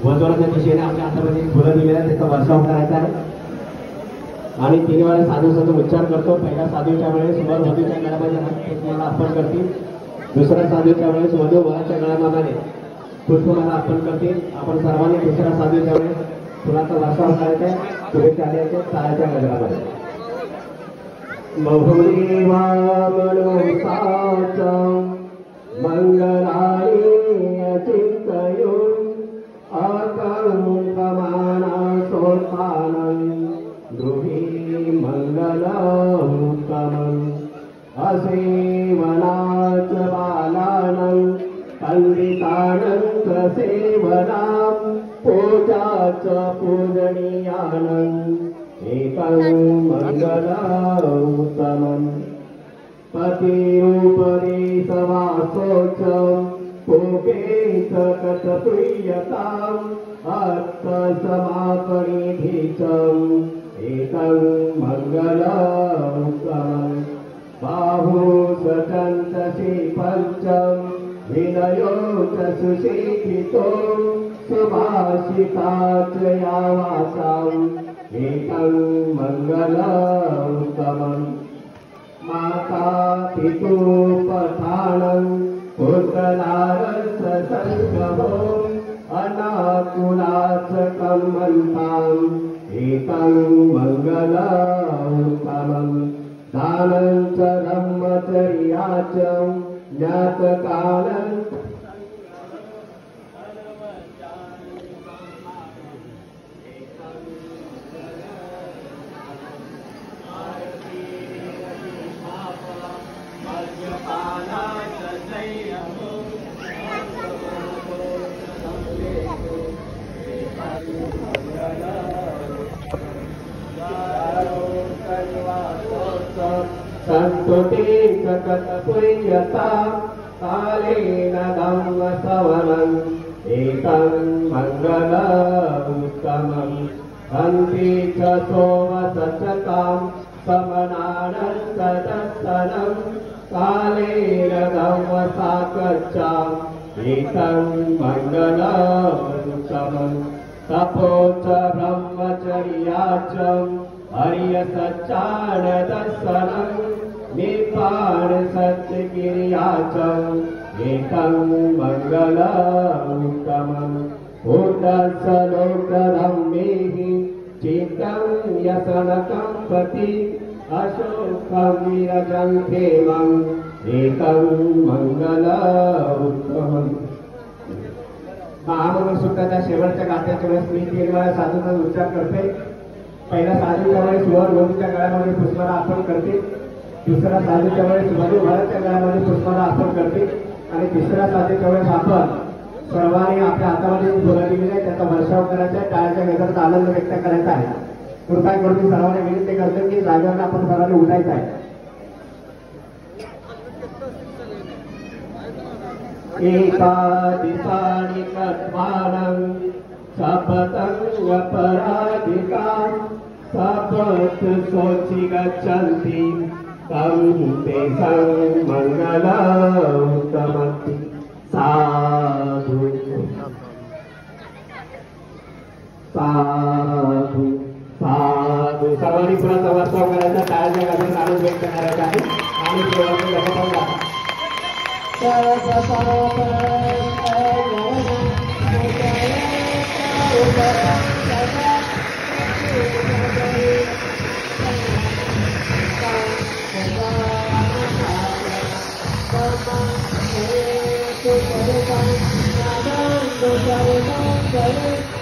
वधूवराच्या दिशेने आपल्या हातामध्ये फुलं दिलेल्या त्याचा वर्षाव करायचा आहे आणि 3 वेळा साधूचा उच्चार करतो। पहिला साधूच्या वेळेस वर वधूच्या गळ्यामध्ये हात पुष्पमाला अर्पण करतील, दुसऱ्या साधूच्या वेळेस वधू वराच्या गळ्यामध्ये पुष्पमाला अर्पण करतील। आपण सर्वांनी दुसऱ्या साधूच्या वेळेस फुलाचा वर्षाव करायचा आहे। शुभेच्छा द्यायच्या टाळ्याच्या गजरामध्ये। महुरी वामनोसाचं मंगलानि अचिन्तयुं अकल्पमानसोत्थानं गृही मङ्गलमुत्तमम् असेवनाच बालानं पंडितानं च सेवनां पूजाच पूजनीयानं एकं मङ्गलमुत्तमम् पतिरूपदेशवासोचं पुकेच कथप्रियताम् अर्थसमापनिधीचं एकं मङ्गलमुत्तमम् बाहुसचन्तसि पञ्चं विनयो च सुशीलितो सुभाषिता च यावासाम् एकं मङ्गलमुत्तमम् माता पितुपथानं पुत्रनारससङ्गमो अनाकुलाचकं मन्ताम् एकं मङ्गलमुत्तमम् दानं च ब्रह्मचर्याच ज्ञातकालं संतुति सकतपुर्यता कालेन धम्मसवनं एकं मङ्गलमुत्तमम् हन्ति च सोमसचतां समनानं सदत्तनं कालेन धम्मसाकच्चाम् एकं मङ्गलमुत्तमम् तपो च ब्रह्मचर्याचं हर्यसच्चानदर्शनं निपाण सत्यकिर्याचं एकं मङ्गलमुत्तमम् ऊर्ध्वलोकधम्मेः चित्तं व्यसनकं प्रति अशोकं विरजं क्षेमम् एकं मङ्गलमुत्तमम्। महामंगलसूत्राच्या शेवटच्या गाथ्याच्या वेळेस मी 3 वेळा साधूचा उच्चार करते। पहिला साधूच्या वेळेस वर वधूच्या गळ्यामध्ये पुष्पमाला अर्पण करते, दुसऱ्या साधूच्या वेळेस वधू वराच्या गळ्यामध्ये पुष्पमाला अर्पण करते आणि तिसऱ्या साधूच्या वेळेस आपण सर्वांनी आपल्या हातामध्ये फुलं दिलेली आहे त्याचा वर्षाव करायचा आहे, टाळ्याच्या गजराचा आनंद व्यक्त करायचा आहे। कृपया करून मी सर्वांना विनंती करतो की जागेवर आपण सर्वांनी उठायचं आहे। एका दिसानि कत्वानं सपतं अपराधिकां सपत् सोचि गच्छन्ति तं तेषां मङ्गलमुत्तमम्। साधु साधु साधु सर्वांनी फुलाचा वर्षाव करायचा, टाळ्याच्या गजराचा आनंद व्यक्त करायचा आहे आणि सर्वांनी लग्न Thank you.